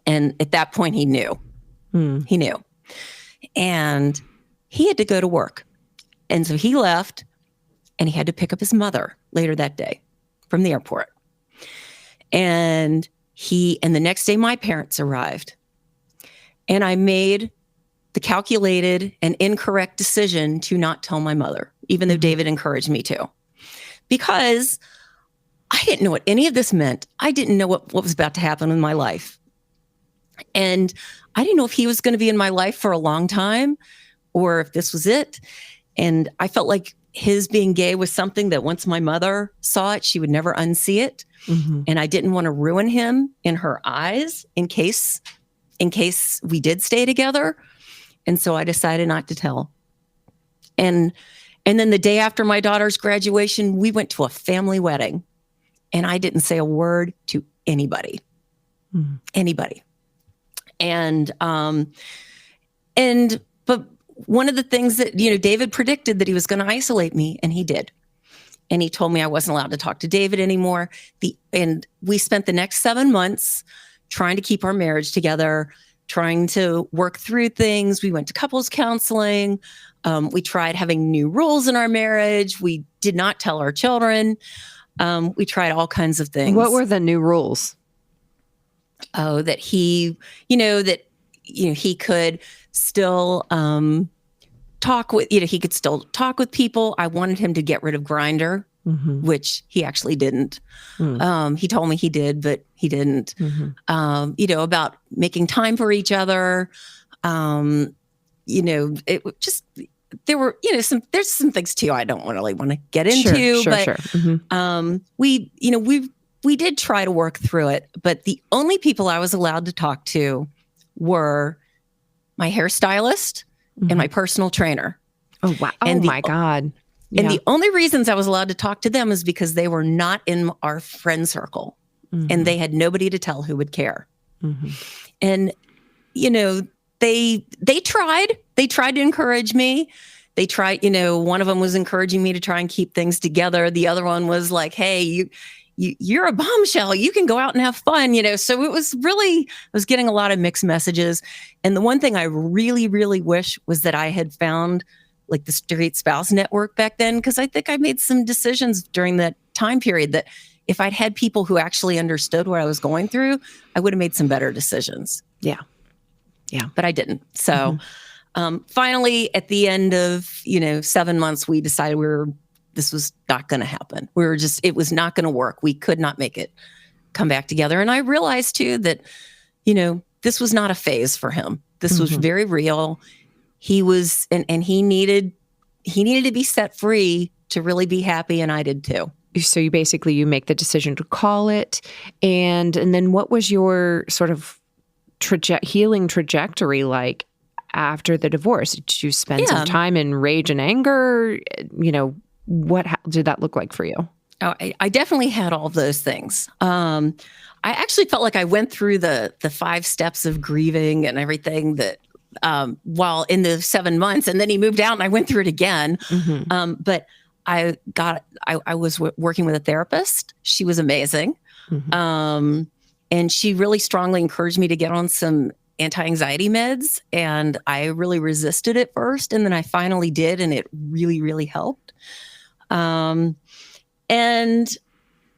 And at that point he knew. He knew. And he had to go to work. And so he left, and he had to pick up his mother later that day from the airport. And the next day my parents arrived. And I made the calculated and incorrect decision to not tell my mother, even though David encouraged me to, because I didn't know what any of this meant. I didn't know what was about to happen in my life. And I didn't know if he was going to be in my life for a long time or if this was it. And I felt like his being gay was something that once my mother saw it, she would never unsee it. And I didn't want to ruin him in her eyes in case we did stay together. And so I decided not to tell. And then the day after my daughter's graduation, we went to a family wedding, and I didn't say a word to anybody. Anybody. But one of the things that, David predicted that he was going to isolate me, and he did. And he told me I wasn't allowed to talk to David anymore. And we spent the next 7 months trying to keep our marriage together, trying to work through things. We went to couples counseling. We tried having new rules in our marriage. We did not tell our children. We tried all kinds of things. What were the new rules? Oh, that he could still talk with, he could still talk with people. I wanted him to get rid of Grindr, which he actually didn't. He told me he did, but he didn't. About making time for each other. It just, there were, there's some things too I don't really want to get into, but we did try to work through it, but the only people I was allowed to talk to were my hairstylist and my personal trainer. Oh, wow. Oh, my God. And the only reasons I was allowed to talk to them is because they were not in our friend circle, and they had nobody to tell who would care. And, they tried to encourage me. They tried, one of them was encouraging me to try and keep things together. The other one was like, hey, you're a bombshell. You can go out and have fun, So it was really, I was getting a lot of mixed messages. And the one thing I really, really wish was that I had found like the Straight Spouse Network back then, because I think I made some decisions during that time period that if I'd had people who actually understood what I was going through, I would have made some better decisions. Yeah. But I didn't. So finally, at the end of, 7 months, we decided this was not going to happen. It was not going to work. We could not make it come back together. And I realized too that, this was not a phase for him. This was very real. He was, and he needed to be set free to really be happy. And I did too. So you make the decision to call it. And then what was your sort of healing trajectory like after the divorce? Did you spend some time in rage and anger? How did that look like for you? Oh, I definitely had all of those things. I actually felt like I went through the 5 steps of grieving and everything that while in the 7 months, and then he moved out and I went through it again. But I was working with a therapist. She was amazing. And she really strongly encouraged me to get on some anti-anxiety meds. And I really resisted at first. And then I finally did. And it really, really helped. And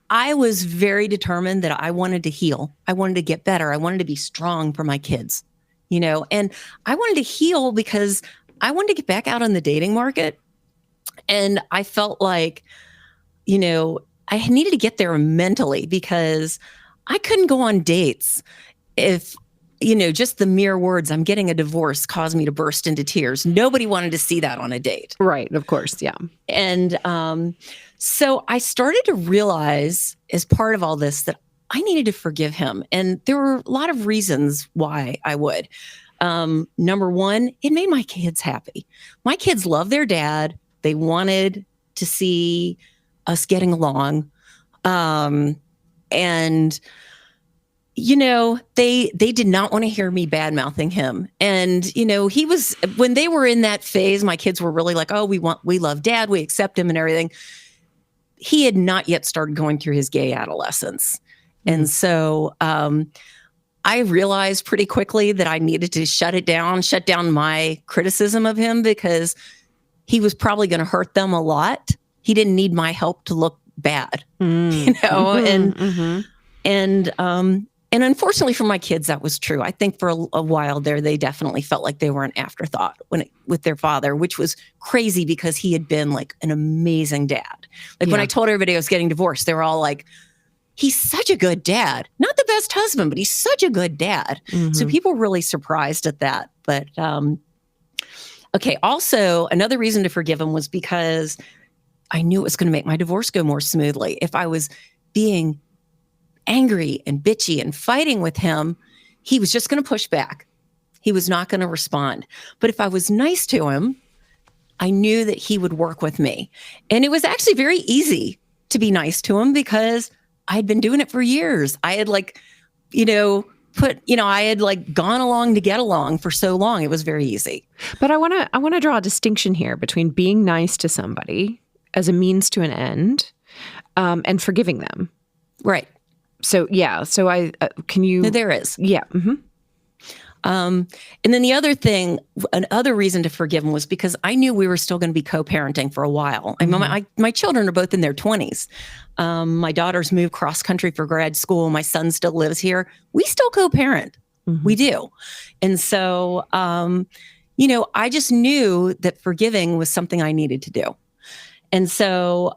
I was very determined that I wanted to heal. I wanted to get better. I wanted to be strong for my kids, and I wanted to heal because I wanted to get back out on the dating market. And I felt like, I needed to get there mentally because I couldn't go on dates if, just the mere words, I'm getting a divorce, caused me to burst into tears. Nobody wanted to see that on a date. Right. Of course. Yeah. And so I started to realize as part of all this that I needed to forgive him. And there were a lot of reasons why I would. Number one, it made my kids happy. My kids love their dad. They wanted to see us getting along. And they did not want to hear me bad mouthing him. And, he was, when they were in that phase, my kids were really like, oh, we love dad. We accept him and everything. He had not yet started going through his gay adolescence. And so, I realized pretty quickly that I needed to shut down my criticism of him, because he was probably going to hurt them a lot. He didn't need my help to look bad, and unfortunately for my kids, that was true. I think for a while there, they definitely felt like they were an afterthought with their father, which was crazy because he had been like an amazing dad. Like when I told everybody I was getting divorced, they were all like, he's such a good dad. Not the best husband, but he's such a good dad. So people were really surprised at that. But okay, also another reason to forgive him was because I knew it was going to make my divorce go more smoothly. If I was being angry and bitchy and fighting with him, he was just going to push back. He was not going to respond. But if I was nice to him, I knew that he would work with me. And it was actually very easy to be nice to him because I'd been doing it for years. I had I had gone along to get along for so long. It was very easy. But I want to draw a distinction here between being nice to somebody as a means to an end, and forgiving them. Right. So, yeah. So can you? No, there is. Yeah. Mm-hmm. And then the other thing, another reason to forgive him was because I knew we were still going to be co-parenting for a while. My children are both in their 20s. My daughter's moved cross country for grad school. My son still lives here. We still co-parent. We do. And so, I just knew that forgiving was something I needed to do. And so,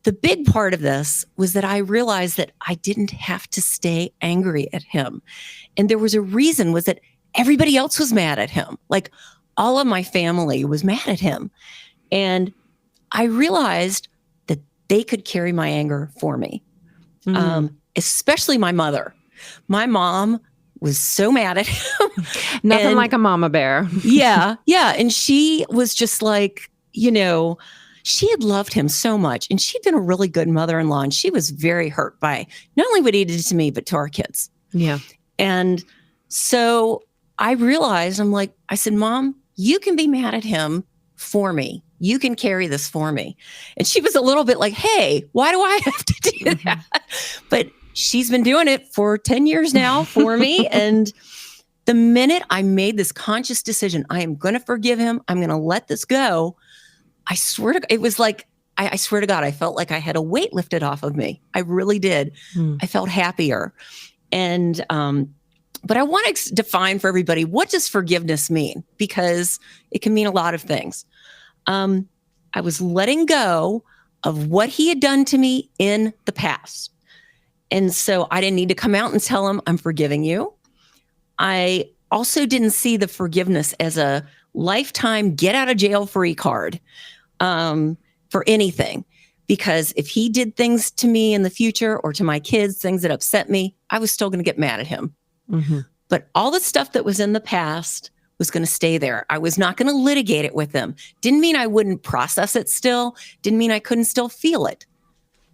the big part of this was that I realized that I didn't have to stay angry at him. And there was a reason, was that everybody else was mad at him. Like all of my family was mad at him. And I realized that they could carry my anger for me, especially my mother. My mom was so mad at him. Nothing like a mama bear. Yeah. And she was just like, she had loved him so much, and she'd been a really good mother-in-law, and she was very hurt by not only what he did to me, but to our kids. Yeah. And so I realized, I said, Mom, you can be mad at him for me. You can carry this for me. And she was a little bit like, hey, why do I have to do that? But she's been doing it for 10 years now for me. And the minute I made this conscious decision, I am going to forgive him, I'm going to let this go, I swear to God, it was like, I swear to God, I felt like I had a weight lifted off of me. I really did. I felt happier. And, but I want to define for everybody, what does forgiveness mean? Because it can mean a lot of things. I was letting go of what he had done to me in the past. And so I didn't need to come out and tell him, I'm forgiving you. I also didn't see the forgiveness as a lifetime get out of jail free card for anything. Because if he did things to me in the future or to my kids, things that upset me, I was still going to get mad at him. But all the stuff that was in the past was going to stay there. I was not going to litigate it with him. Didn't mean I wouldn't process it still. Didn't mean I couldn't still feel it.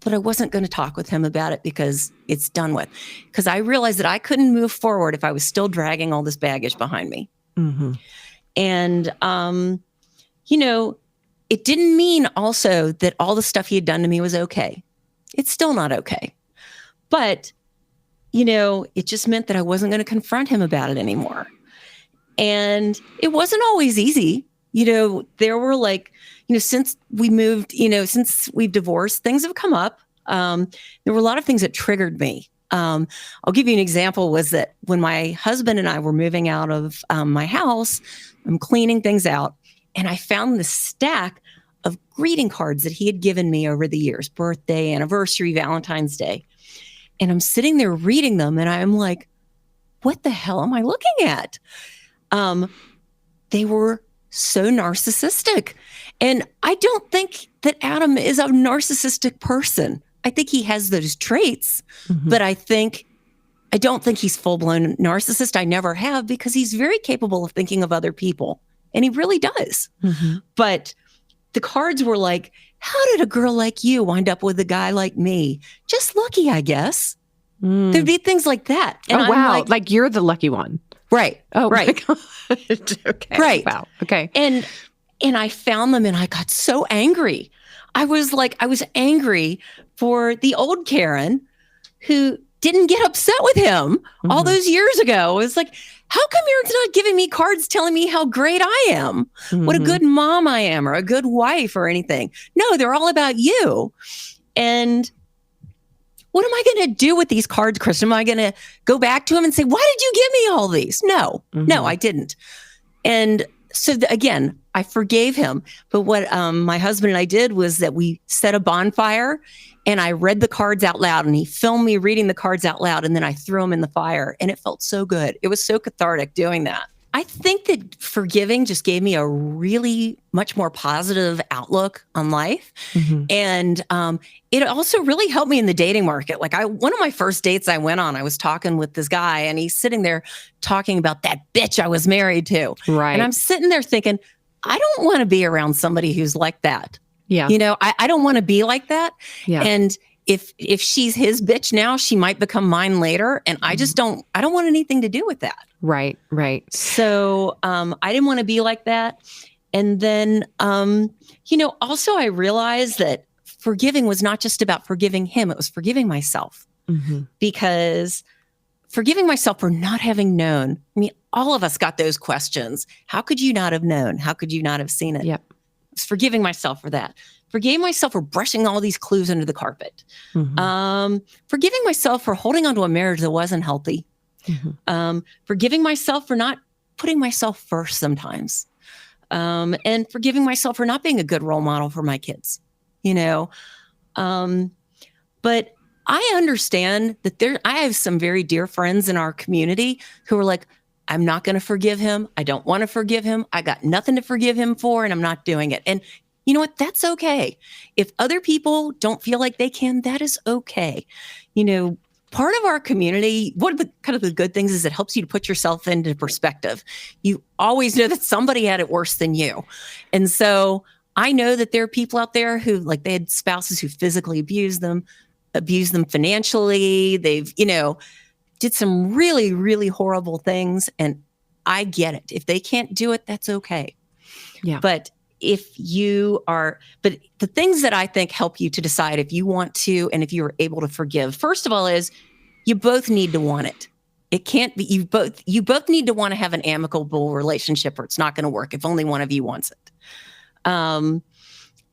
But I wasn't going to talk with him about it because it's done with. Because I realized that I couldn't move forward if I was still dragging all this baggage behind me. And, it didn't mean also that all the stuff he had done to me was okay. It's still not okay. But, it just meant that I wasn't going to confront him about it anymore. And it wasn't always easy. There were since we moved, since we've divorced, things have come up. There were a lot of things that triggered me. I'll give you an example, was that when my husband and I were moving out of my house, I'm cleaning things out, and I found this stack of greeting cards that he had given me over the years, birthday, anniversary, Valentine's Day. And I'm sitting there reading them, and I'm like, what the hell am I looking at? They were so narcissistic. And I don't think that Adam is a narcissistic person. I think he has those traits, but I don't think he's full-blown narcissist. I never have, because he's very capable of thinking of other people. And he really does. But the cards were like, how did a girl like you wind up with a guy like me? Just lucky, I guess. There'd be things like that. And oh, wow. Like you're the lucky one. Right. Oh, right. Okay. Right. Wow. Okay. And I found them and I got so angry. I was angry for the old Karen who didn't get upset with him all those years ago. It was like, how come you're not giving me cards telling me how great I am, what a good mom I am, or a good wife or anything? No, they're all about you. And what am I going to do with these cards, Kristen? Am I going to go back to him and say, why did you give me all these? No, I didn't. And so again, I forgave him. But what my husband and I did was that we set a bonfire and I read the cards out loud, and he filmed me reading the cards out loud, and then I threw them in the fire, and it felt so good. It was so cathartic doing that. I think that forgiving just gave me a really much more positive outlook on life. And it also really helped me in the dating market. Like one of my first dates I went on, I was talking with this guy, and he's sitting there talking about that bitch I was married to. Right. And I'm sitting there thinking, I don't want to be around somebody who's like that. Yeah. You know, I don't want to be like that. Yeah. And if she's his bitch now, she might become mine later. And I just I don't want anything to do with that. Right. Right. So I didn't want to be like that. And then, also I realized that forgiving was not just about forgiving him. It was forgiving myself, because forgiving myself for not having known. I mean, all of us got those questions. How could you not have known? How could you not have seen it? Yep. It's forgiving myself for that. Forgave myself for brushing all these clues under the carpet. Forgiving myself for holding onto a marriage that wasn't healthy. Forgiving myself for not putting myself first sometimes. And forgiving myself for not being a good role model for my kids, But I understand that I have some very dear friends in our community who are like, I'm not going to forgive him. I don't want to forgive him. I got nothing to forgive him for, and I'm not doing it. And you know what? That's okay. If other people don't feel like they can, that is okay. Part of our community, one of the kind of the good things is it helps you to put yourself into perspective. You always know that somebody had it worse than you. And so I know that there are people out there who, like, they had spouses who physically abused them financially. They've, did some really, really horrible things. And I get it. If they can't do it, that's okay. Yeah. But but the things that I think help you to decide if you want to, and if you're able to forgive, first of all, is you both need to want it. It can't be, you both need to want to have an amicable relationship, or it's not going to work if only one of you wants it. And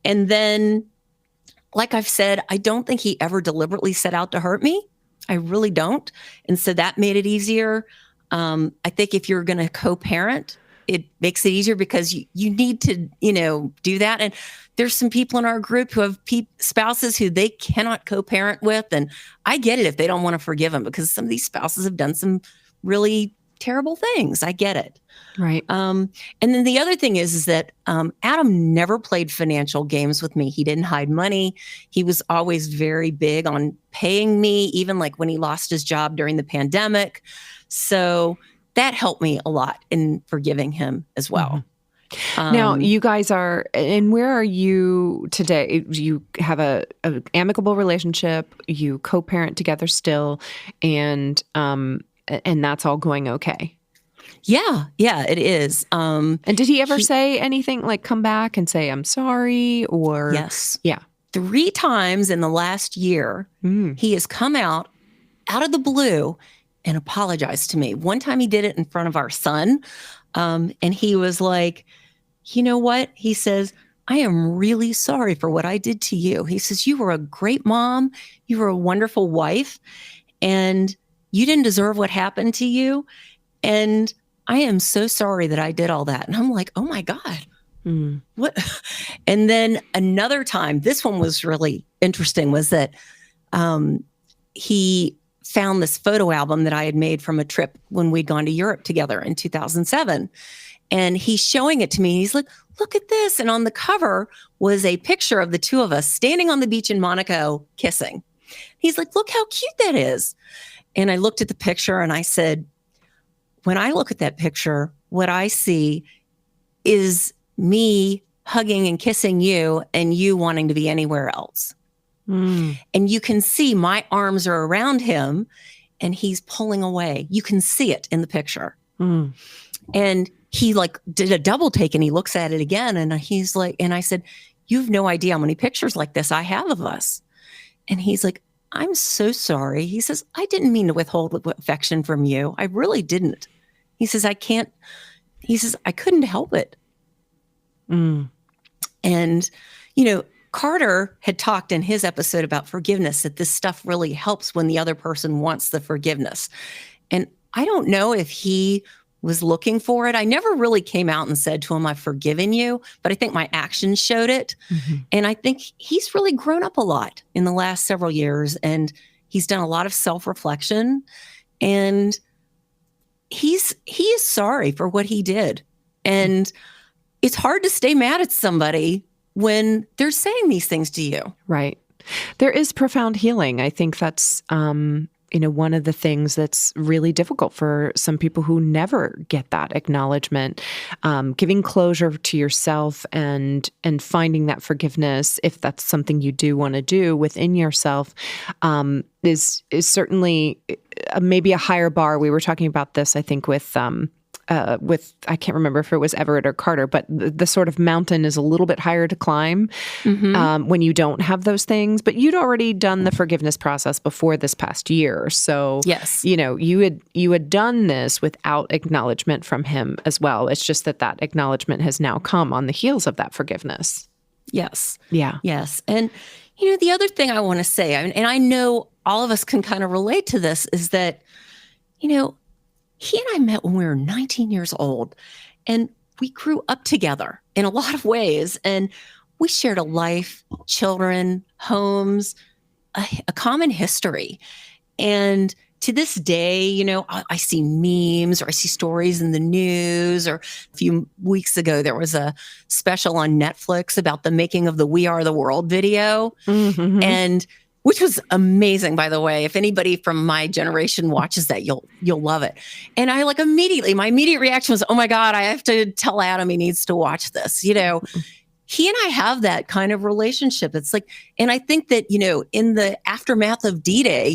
then, like I've said, I don't think he ever deliberately set out to hurt me. I really don't. And so that made it easier. I think if you're going to co-parent, it makes it easier because you need to, do that. And there's some people in our group who have spouses who they cannot co-parent with. And I get it if they don't want to forgive them, because some of these spouses have done some really terrible things. I get it. Right. And then the other thing is that Adam never played financial games with me. He didn't hide money. He was always very big on paying me, even like when he lost his job during the pandemic. So that helped me a lot in forgiving him as well. Now, you guys and where are you today? You have a amicable relationship, you co-parent together still, and that's all going okay? Yeah, it is. And did he ever say anything, like come back and say, I'm sorry, or? Yes. Yeah. 3 times in the last year, he has come out of the blue and apologized to me. One time he did it in front of our son. And he was like, you know what? He says, I am really sorry for what I did to you. He says, you were a great mom. You were a wonderful wife. And you didn't deserve what happened to you. And I am so sorry that I did all that. And I'm like, oh my God. What? And then another time, this one was really interesting, was that he found this photo album that I had made from a trip when we'd gone to Europe together in 2007. And he's showing it to me. He's like, look at this. And on the cover was a picture of the two of us standing on the beach in Monaco kissing. He's like, look how cute that is. And I looked at the picture and I said, when I look at that picture, what I see is me hugging and kissing you and you wanting to be anywhere else. And you can see my arms are around him and he's pulling away. You can see it in the picture. And he like did a double take and he looks at it again. And he's like, and I said, you have no idea how many pictures like this I have of us. And he's like, I'm so sorry. He says, I didn't mean to withhold affection from you. I really didn't. He says, I couldn't help it. And, Carter had talked in his episode about forgiveness, that this stuff really helps when the other person wants the forgiveness. And I don't know if he was looking for it. I never really came out and said to him, I've forgiven you, but I think my actions showed it. And I think he's really grown up a lot in the last several years, and he's done a lot of self-reflection, and he is sorry for what he did. And it's hard to stay mad at somebody when they're saying these things to you. Right. There is profound healing. I think that's, one of the things that's really difficult for some people who never get that acknowledgement. Giving closure to yourself and finding that forgiveness, if that's something you do want to do within yourself, is certainly maybe a higher bar. We were talking about this, I think, with I can't remember if it was Everett or Carter, but the sort of mountain is a little bit higher to climb when you don't have those things. But you'd already done the forgiveness process before this past year. So, yes, you had done this without acknowledgement from him as well. It's just that acknowledgement has now come on the heels of that forgiveness. Yes. Yeah. Yes. And, the other thing I want to say, and I know all of us can kind of relate to this, is that, he and I met when we were 19 years old, and we grew up together in a lot of ways. And we shared a life, children, homes, a common history. And to this day, I see memes or I see stories in the news, or a few weeks ago, there was a special on Netflix about the making of the We Are the World video. And which was amazing, by the way. If anybody from my generation watches that, you'll love it. And I my immediate reaction was, oh my God, I have to tell Adam he needs to watch this. He and I have that kind of relationship. It's like, and I think that, in the aftermath of D-Day,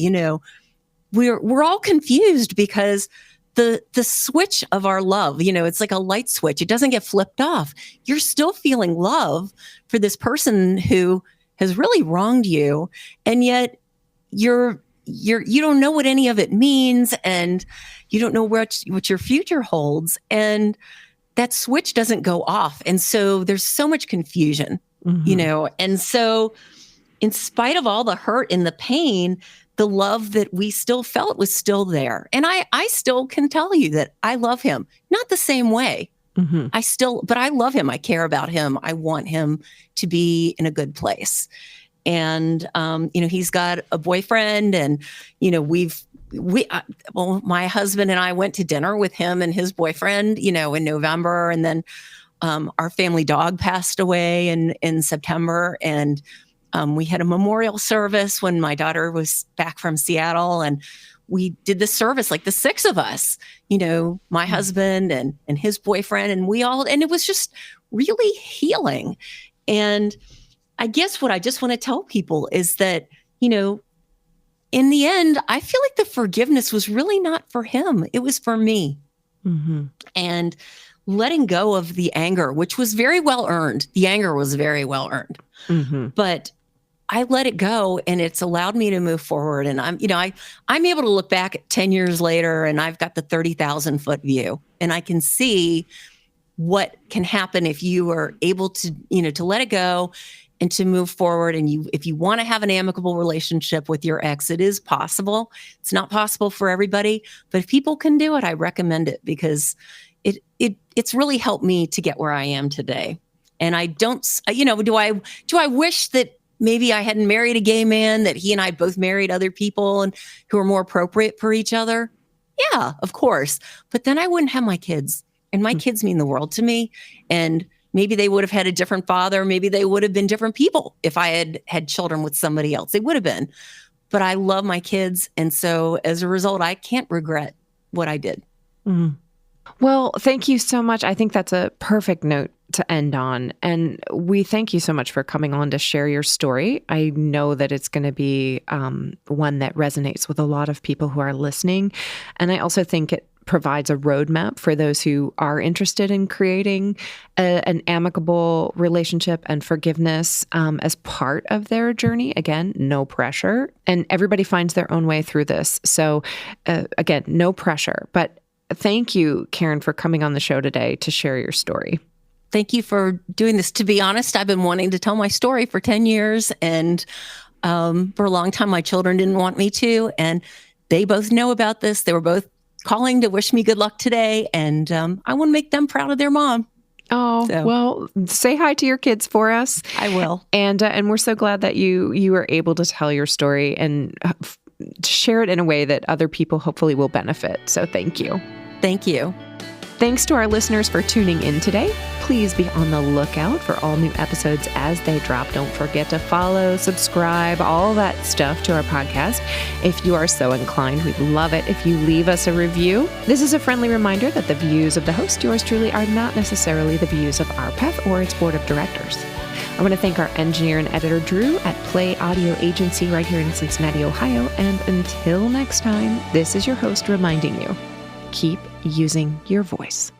we're all confused because the switch of our love, it's like a light switch. It doesn't get flipped off. You're still feeling love for this person who has really wronged you, and yet you don't know what any of it means, and you don't know what your future holds, and that switch doesn't go off, and so there's so much confusion, and so in spite of all the hurt and the pain, the love that we still felt was still there, and I still can tell you that I love him, not the same way. But I love him. I care about him. I want him to be in a good place. And, he's got a boyfriend, and, my husband and I went to dinner with him and his boyfriend, in November. And then, our family dog passed away in September. And, we had a memorial service when my daughter was back from Seattle, and we did the service, like the six of us, my husband and his boyfriend, and it was just really healing. And I guess what I just want to tell people is that, in the end, I feel like the forgiveness was really not for him. It was for me. And letting go of the anger, which was very well earned. The anger was very well earned. But I let it go, and it's allowed me to move forward. And I'm able to look back at 10 years later, and I've got the 30,000 foot view, and I can see what can happen if you are able to, to let it go and to move forward. And if you want to have an amicable relationship with your ex, it is possible. It's not possible for everybody, but if people can do it, I recommend it, because it's really helped me to get where I am today. And I don't, do I wish that maybe I hadn't married a gay man, that he and I both married other people and who are more appropriate for each other? Yeah, of course. But then I wouldn't have my kids. And my kids mean the world to me. And maybe they would have had a different father. Maybe they would have been different people if I had had children with somebody else. They would have been. But I love my kids. And so as a result, I can't regret what I did. Mm. Well, thank you so much. I think that's a perfect note to end on. And we thank you so much for coming on to share your story. I know that it's going to be one that resonates with a lot of people who are listening. And I also think it provides a roadmap for those who are interested in creating an amicable relationship and forgiveness as part of their journey. Again, no pressure. And everybody finds their own way through this. So again, no pressure. But thank you, Karen, for coming on the show today to share your story. Thank you for doing this. To be honest, I've been wanting to tell my story for 10 years. And for a long time, my children didn't want me to. And they both know about this. They were both calling to wish me good luck today. And I want to make them proud of their mom. Oh, so. Well, say hi to your kids for us. I will. And we're so glad that you were able to tell your story and share it in a way that other people hopefully will benefit. So thank you. Thank you. Thanks to our listeners for tuning in today. Please be on the lookout for all new episodes as they drop. Don't forget to follow, subscribe, all that stuff to our podcast. If you are so inclined, we'd love it if you leave us a review. This is a friendly reminder that the views of the host, yours truly, are not necessarily the views of our path or its board of directors. I want to thank our engineer and editor, Drew, at Play Audio Agency right here in Cincinnati, Ohio. And until next time, this is your host reminding you, keep using your voice.